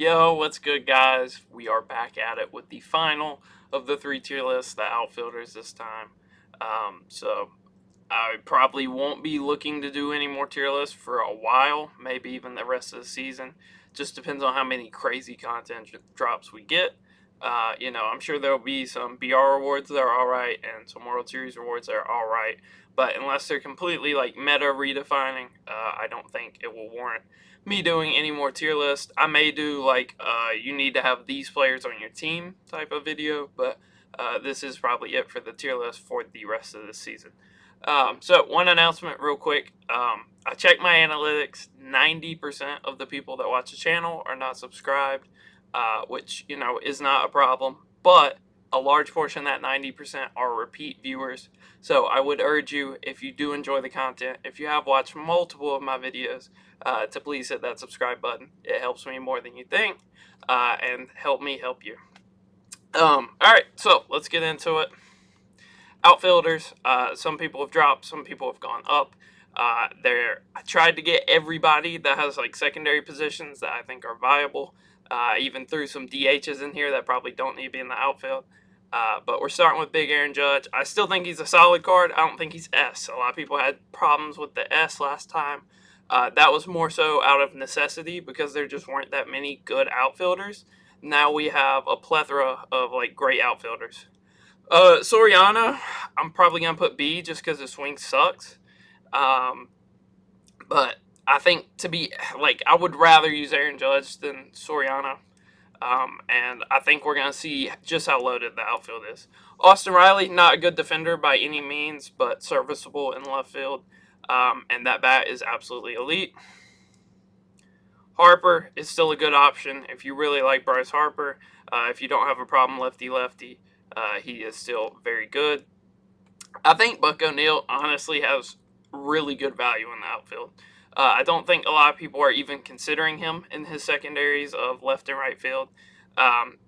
Yo, what's good, guys? We are back at it with the final of the tier list, the Outfielders this time. So I probably won't be looking to do any more tier lists for a while, maybe even the rest of the season. Just depends on how many crazy content drops we get. I'm sure there'll be some BR rewards that are alright and some World Series rewards that are alright. But unless they're completely like meta redefining, I don't think it will warrant me doing any more tier list. I may do like you need to have these players on your team type of video, but this is probably it for the tier list for the rest of the season. So one announcement real quick. I checked my analytics. 90% of the people that watch the channel are not subscribed, which, is not a problem. But a large portion of that 90% are repeat viewers. So I would urge you, if you do enjoy the content, if you have watched multiple of my videos, to please hit that subscribe button. It helps me more than you think, and help me help you. All right, so let's get into it. Outfielders, some people have dropped, some people have gone up. I tried to get everybody that has like secondary positions that I think are viable. Even threw some DHs in here that probably don't need to be in the outfield. But we're starting with Big Aaron Judge. I still think he's a solid card. I don't think he's S. A lot of people had problems with the S last time. That was more so out of necessity because there just weren't that many good outfielders. Now we have a plethora of like great outfielders. Soriano, I'm probably gonna put B just because his swing sucks. Um, but I think I would rather use Aaron Judge than Soriano. And I think we're gonna see just how loaded the outfield is. Austin Riley, not a good defender by any means, but serviceable in left field. And that bat is absolutely elite. Harper is still a good option if you really like Bryce Harper. If you don't have a problem lefty-lefty, he is still very good. I think Buck O'Neil honestly has really good value in the outfield. I don't think a lot of people are even considering him in his secondaries of left and right field.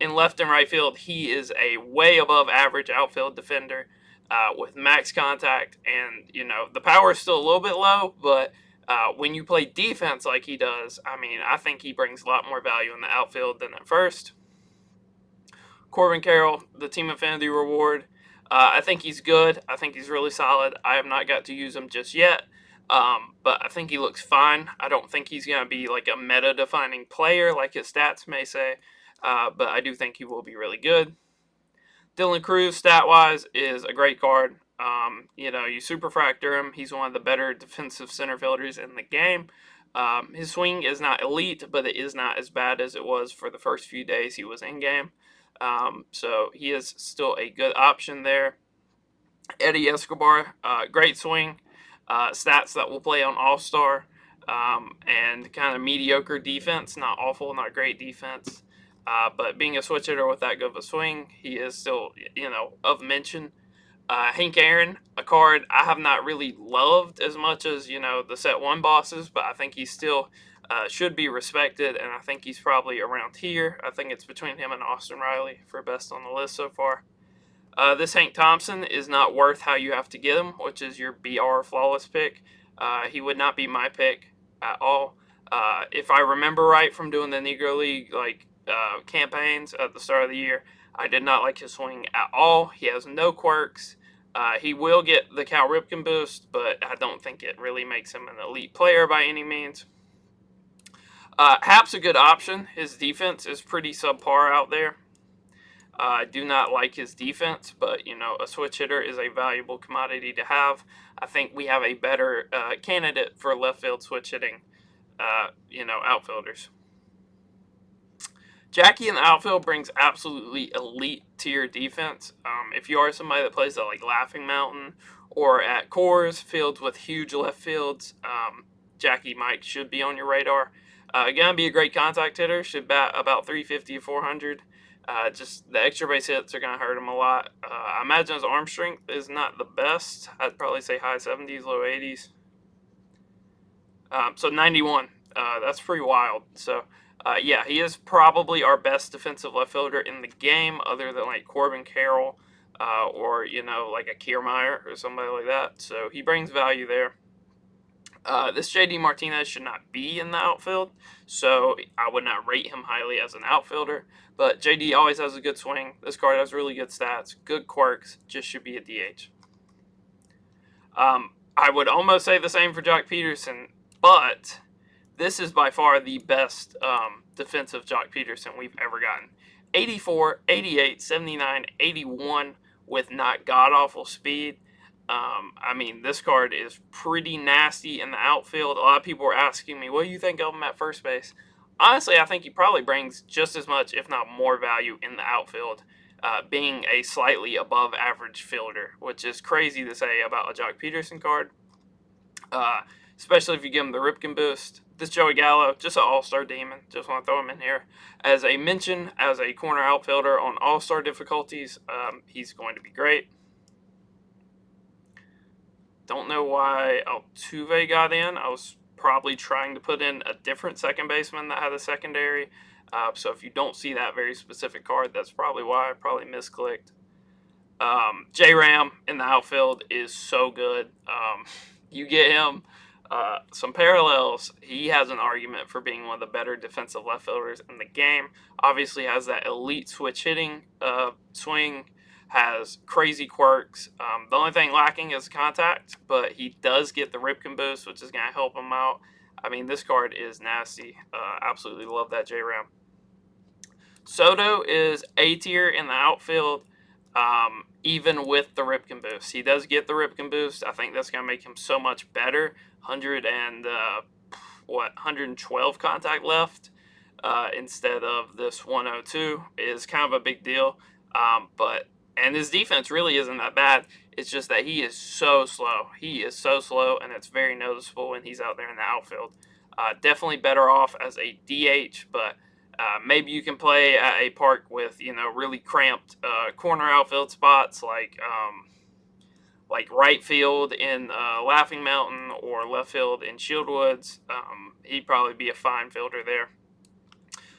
In left and right field, he is a way above average outfield defender with max contact, and the power is still a little bit low, but when you play defense like he does, I think he brings a lot more value in the outfield than at first. Corbin Carroll, the Team Affinity Reward. I think he's good. I think he's really solid. I have not got to use him just yet, but I think he looks fine. I don't think he's going to be like a meta-defining player like his stats may say, but I do think he will be really good. Dylan Cruz, stat-wise, is a great card. You superfractor him. He's one of the better defensive center fielders in the game. His swing is not elite, but it is not as bad as it was for the first few days he was in game. So he is still a good option there. Eddie Escobar, great swing, stats that will play on All-Star, and kind of mediocre defense, not awful, not great defense. But being a switch hitter with that good of a swing, he is still, of mention. Hank Aaron, a card I have not really loved as much as, the set one bosses, but I think he's still should be respected, and I think he's probably around here. I think it's between him and Austin Riley for best on the list so far. This Hank Thompson is not worth how you have to get him, which is your BR flawless pick. He would not be my pick at all. If I remember right from doing the Negro League campaigns at the start of the year, I did not like his swing at all. He has no quirks. He will get the Cal Ripken boost, but I don't think it really makes him an elite player by any means. Hap's a good option. His defense is pretty subpar out there. I do not like his defense, but a switch hitter is a valuable commodity to have. I think we have a better candidate for left field switch hitting, outfielders. Jackie in the outfield brings absolutely elite tier defense. If you are somebody that plays at like Laughing Mountain or at Coors, fields with huge left fields, Jackie Mike should be on your radar. Gonna be a great contact hitter. Should bat about 350 to 400. Just the extra base hits are gonna hurt him a lot. I imagine his arm strength is not the best. I'd probably say high 70s, low 80s. So 91. That's pretty wild. So yeah, he is probably our best defensive left fielder in the game, other than like Corbin Carroll or like a Kiermaier or somebody like that. So he brings value there. This JD Martinez should not be in the outfield, so I would not rate him highly as an outfielder. But JD always has a good swing. This card has really good stats, good quirks, just should be a DH. I would almost say the same for Jock Peterson, but this is by far the best defensive Jock Peterson we've ever gotten. 84, 88, 79, 81 with not god-awful speed. I mean, this card is pretty nasty in the outfield. A lot of people were asking me, what do you think of him at first base? Honestly, I think he probably brings just as much, if not more, value in the outfield, being a slightly above average fielder, which is crazy to say about a Jock Peterson card, especially if you give him the Ripken boost. This Joey Gallo, just an all-star demon. Just want to throw him in here. As a mention, as a corner outfielder on all-star difficulties, he's going to be great. Don't know why Altuve got in. I was probably trying to put in a different second baseman that had a secondary. So if you don't see that very specific card, that's probably why. I probably misclicked. J-Ram in the outfield is so good. You get him some parallels. He has an argument for being one of the better defensive left fielders in the game. Obviously has that elite switch hitting swing, has crazy quirks. The only thing lacking is contact, but he does get the Ripken boost, which is going to help him out. I mean, this card is nasty. Absolutely love that J-Ram. Soto is A tier in the outfield, even with the Ripken boost. He does get the Ripken boost. I think that's going to make him so much better. 112 contact left instead of this 102 is kind of a big deal. And his defense really isn't that bad. It's just that he is so slow. He is so slow, and it's very noticeable when he's out there in the outfield. Definitely better off as a DH, but maybe you can play at a park with really cramped corner outfield spots like right field in Laughing Mountain or left field in Shieldwoods. He'd probably be a fine fielder there.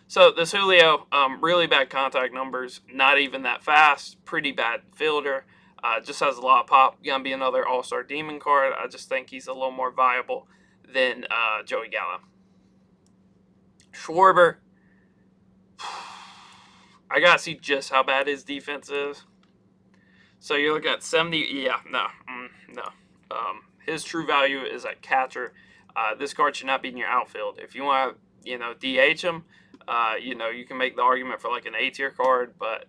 So this Julio, really bad contact numbers, not even that fast, pretty bad fielder, just has a lot of pop. Gonna be another all-star demon card. I just think he's a little more viable than Joey Gallo. Schwarber, I gotta see just how bad his defense is. So you're looking at 70. Yeah, no. His true value is at catcher. This card should not be in your outfield. If you want to, DH him, you can make the argument for like an A tier card, but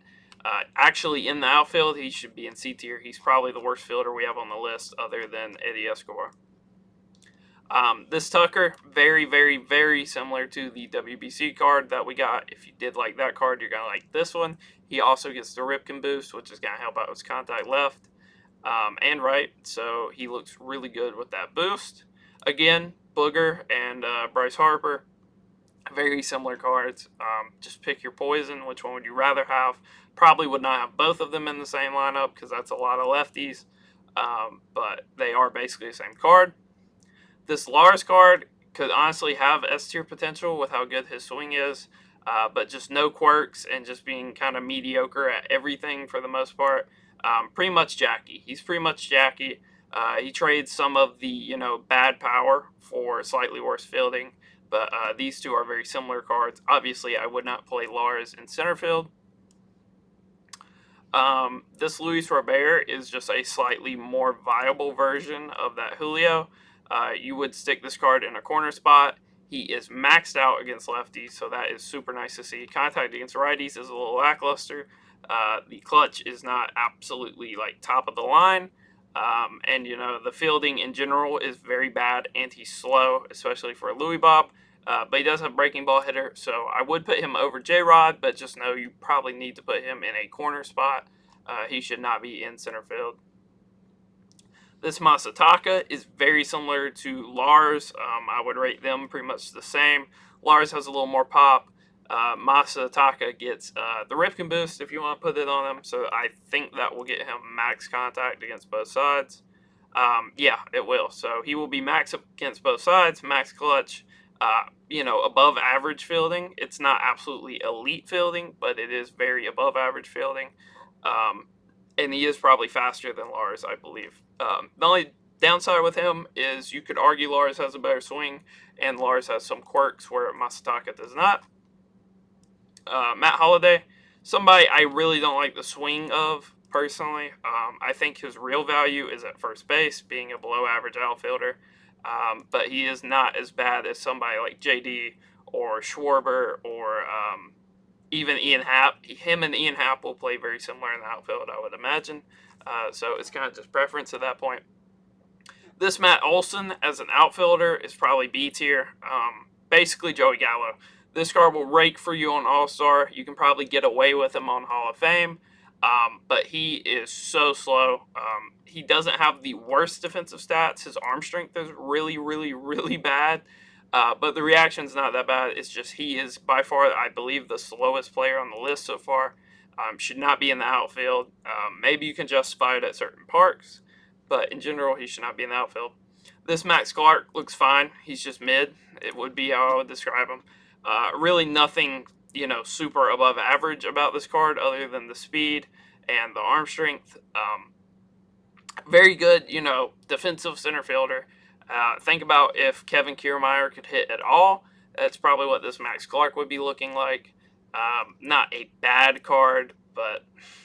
actually in the outfield, he should be in C tier. He's probably the worst fielder we have on the list, other than Eddie Escobar. This Tucker, very, very, very similar to the WBC card that we got. If you did like that card, you're going to like this one. He also gets the Ripken boost, which is going to help out his contact left and right. So he looks really good with that boost. Again, Booger and Bryce Harper, very similar cards. Just pick your poison. Which one would you rather have? Probably would not have both of them in the same lineup because that's a lot of lefties. But they are basically the same card. This Lars card could honestly have S tier potential with how good his swing is, but just no quirks and just being kind of mediocre at everything for the most part. Pretty much Jackie. He's pretty much Jackie. He trades some of the bad power for slightly worse fielding, but these two are very similar cards. Obviously, I would not play Lars in center field. This Luis Robert is just a slightly more viable version of that Julio. You would stick this card in a corner spot. He is maxed out against lefties, so that is super nice to see. Contact against righties is a little lackluster. The clutch is not absolutely top of the line. And the fielding in general is very bad, and he's slow, especially for a Louis Bob. But he does have a breaking ball hitter, so I would put him over J-Rod, but just know you probably need to put him in a corner spot. He should not be in center field. This Masataka is very similar to Lars. I would rate them pretty much the same. Lars has a little more pop. Masataka gets the Ripken boost if you want to put it on him. So I think that will get him max contact against both sides. Yeah, it will. So he will be max against both sides, max clutch. Above average fielding. It's not absolutely elite fielding, but it is very above average fielding. And he is probably faster than Lars, I believe. The only Downside with him is you could argue Lars has a better swing, and Lars has some quirks where Masataka does not. Matt Holliday, somebody I really don't like the swing of personally. I think his real value is at first base, being a below average outfielder. But he is not as bad as somebody like JD or Schwarber or even Ian Happ. Him and Ian Happ will play very similar in the outfield, I would imagine. So it's kind of just preference at that point. This Matt Olson as an outfielder is probably B tier. Basically, Joey Gallo. This card will rake for you on All-Star. You can probably get away with him on Hall of Fame. But he is so slow. He doesn't have the worst defensive stats. His arm strength is really, really, really bad. But the reaction's not that bad. It's just he is by far, I believe, the slowest player on the list so far. Should not be in the outfield. Maybe you can justify it at certain parks, but in general, he should not be in the outfield. This Max Clark looks fine. He's just mid. It would be how I would describe him. Really nothing, super above average about this card other than the speed and the arm strength. Very good, defensive center fielder. Think about if Kevin Kiermaier could hit at all. That's probably what this Max Clark would be looking like. Not a bad card, but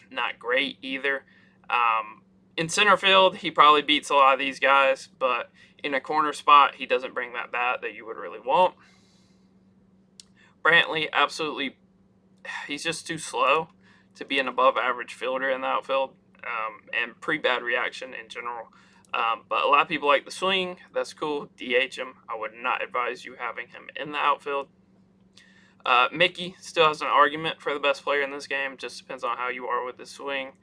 not great either. In center field, he probably beats a lot of these guys, but in a corner spot, he doesn't bring that bat that you would really want. Brantley, absolutely, he's just too slow to be an above-average fielder in the outfield, and pretty bad reaction in general. But a lot of people like the swing. That's cool. DH him. I would not advise you having him in the outfield. Mickey still has an argument for the best player in this game. Just depends on how you are with the swing.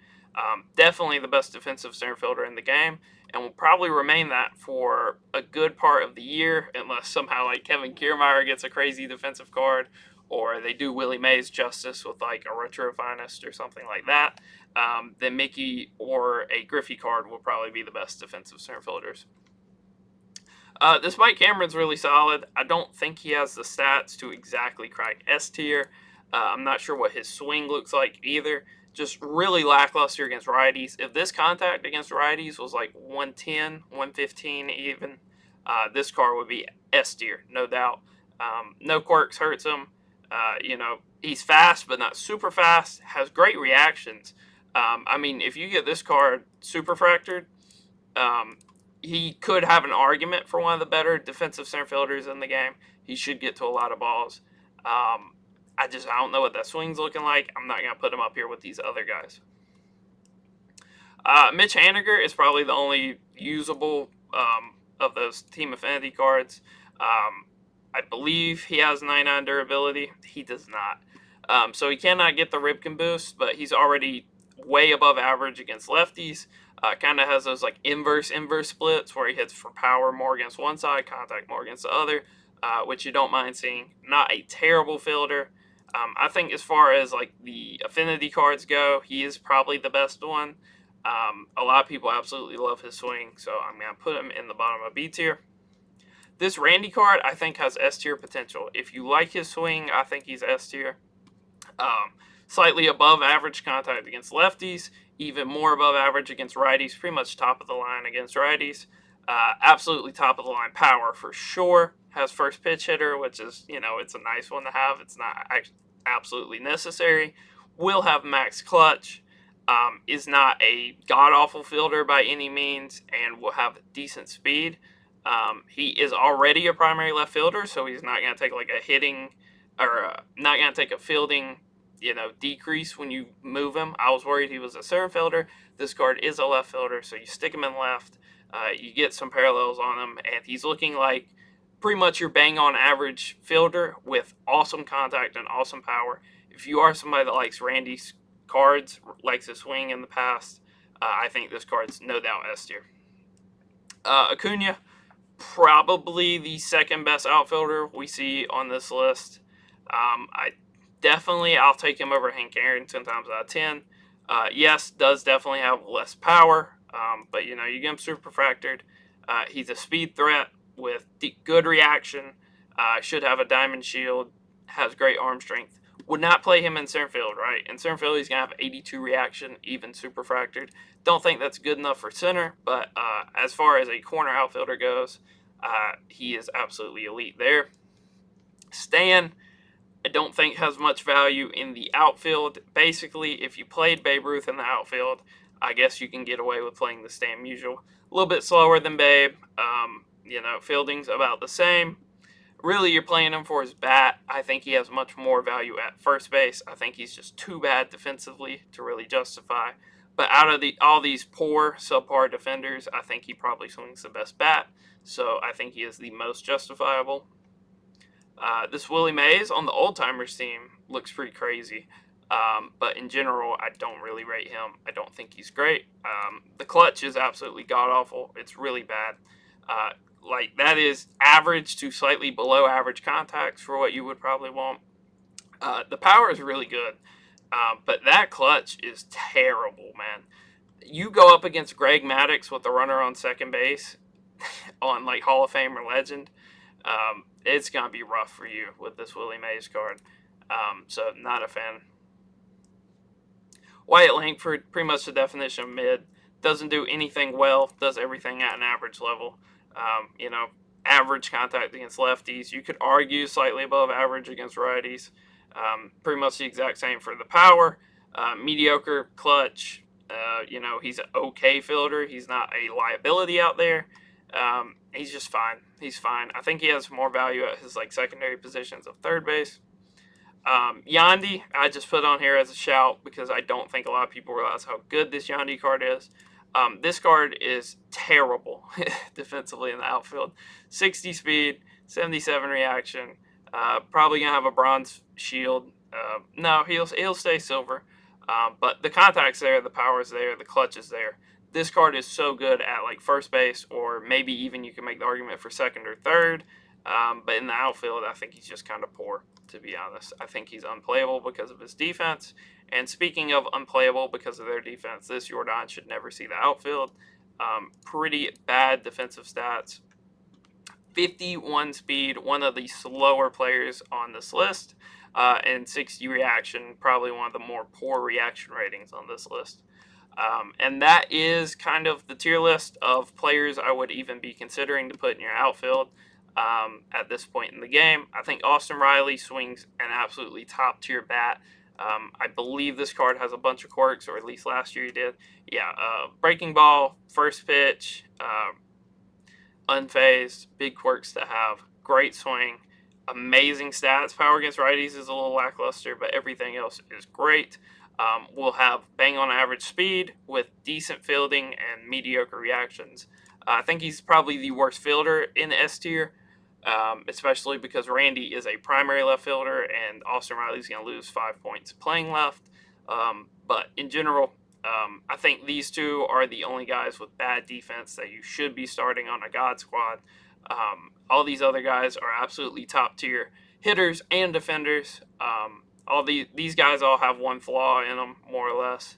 Definitely the best defensive center fielder in the game, and will probably remain that for a good part of the year, unless somehow like Kevin Kiermaier gets a crazy defensive card, or they do Willie Mays justice with like a retro finest or something like that. Then Mickey or a Griffey card will probably be the best defensive center fielders. This Mike Cameron's really solid. I don't think he has the stats to exactly crack S tier. I'm not sure what his swing looks like either. Just really lackluster against righties. If this contact against righties was like 110, 115 even, this card would be S tier, no doubt. No quirks hurts him. He's fast, but not super fast. Has great reactions. If you get this card super fractured, he could have an argument for one of the better defensive center fielders in the game. He should get to a lot of balls. I don't know what that swing's looking like. I'm not going to put him up here with these other guys. Mitch Haniger is probably the only usable of those team affinity cards. I believe he has 99 durability. He does not. So he cannot get the Ripken boost, but he's already way above average against lefties. Kind of has those like inverse splits where he hits for power more against one side, contact more against the other, which you don't mind seeing. Not a terrible fielder. I think as far as like the affinity cards go, he is probably the best one. A lot of people absolutely love his swing, so I'm going to put him in the bottom of B tier. This Randy card, I think, has S tier potential. If you like his swing, I think he's S tier. Slightly above average contact against lefties, even more above average against righties, pretty much top of the line against righties. Absolutely top of the line power for sure. Has first pitch hitter, which is, it's a nice one to have. It's not absolutely necessary. Will have max clutch. Is not a god-awful fielder by any means, and will have decent speed. He is already a primary left fielder, so he's not going to take like a hitting or not going to take a fielding decrease when you move him. I was worried he was a center fielder. This card is a left fielder, so you stick him in left. You get some parallels on him, and he's looking like pretty much your bang-on average fielder with awesome contact and awesome power. If you are somebody that likes Randy's cards, likes his swing in the past, I think this card's no doubt S tier. Acuna, probably the second best outfielder we see on this list. I'll take him over Hank Aaron 10 times out of 10. Yes, does definitely have less power, but you get him super fractured. He's a speed threat with good reaction. Should have a diamond shield. Has great arm strength. Would not play him in center field, right? In center field, he's going to have 82 reaction, even super fractured. Don't think that's good enough for center, but as far as a corner outfielder goes, he is absolutely elite there. Stan, I don't think has much value in the outfield. Basically, if you played Babe Ruth in the outfield, I guess you can get away with playing the Stan Musial. A little bit slower than Babe. Fielding's about the same. Really, you're playing him for his bat. I think he has much more value at first base. I think he's just too bad defensively to really justify. But out of all these poor, subpar defenders, I think he probably swings the best bat. So I think he is the most justifiable. This Willie Mays on the Old Timers team looks pretty crazy. But in general, I don't really rate him. I don't think he's great. The clutch is absolutely god awful. It's really bad. That is average to slightly below average contacts for what you would probably want. The power is really good, but that clutch is terrible, man. You go up against Greg Maddux with the runner on second base on like Hall of Fame or legend, it's gonna be rough for you with this Willie Mays card. So not a fan. Wyatt Langford, pretty much the definition of mid. Doesn't do anything well. Does everything at an average level. Average contact against lefties. You could argue slightly above average against righties. Pretty much the exact same for the power. Mediocre clutch. He's an okay fielder. He's not a liability out there. He's just fine. He's fine. I think he has more value at his secondary positions of third base. Yandy, I just put on here as a shout because I don't think a lot of people realize how good this Yandy card is. This card is terrible defensively in the outfield. 60 speed, 77 reaction. Probably gonna have a bronze shield. No, he'll stay silver. But the contact's there, the power's there, the clutch is there. This card is so good at first base, or maybe even you can make the argument for second or third. But in the outfield, I think he's just kind of poor, to be honest. I think he's unplayable because of his defense. And speaking of unplayable because of their defense, this Jordan should never see the outfield. Pretty bad defensive stats. 51 speed, one of the slower players on this list. And 60 reaction, probably one of the more poor reaction ratings on this list. And that is kind of the tier list of players I would even be considering to put in your outfield at this point in the game. I think Austin Riley swings an absolutely top tier bat. I believe this card has a bunch of quirks, or at least last year he did. Yeah, breaking ball, first pitch, unfazed, big quirks to have. Great swing, amazing stats. Power against righties is a little lackluster, but everything else is great. We'll have bang on average speed with decent fielding and mediocre reactions. I think he's probably the worst fielder in the S tier, especially because Randy is a primary left fielder and Austin Riley's going to lose 5 points playing left. But in general, I think these two are the only guys with bad defense that you should be starting on a God squad. All these other guys are absolutely top tier hitters and defenders. These guys all have one flaw in them, more or less.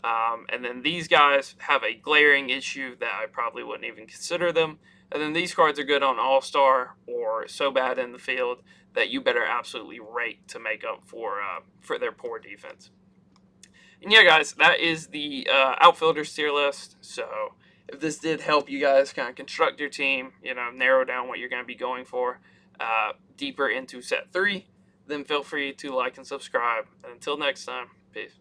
And then these guys have a glaring issue that I probably wouldn't even consider them. And then these cards are good on All-Star or so bad in the field that you better absolutely rake to make up for their poor defense. And yeah, guys, that is the Outfielders tier list. So if this did help you guys kind of construct your team, narrow down what you're going to be going for deeper into set 3, then feel free to like and subscribe. And until next time, peace.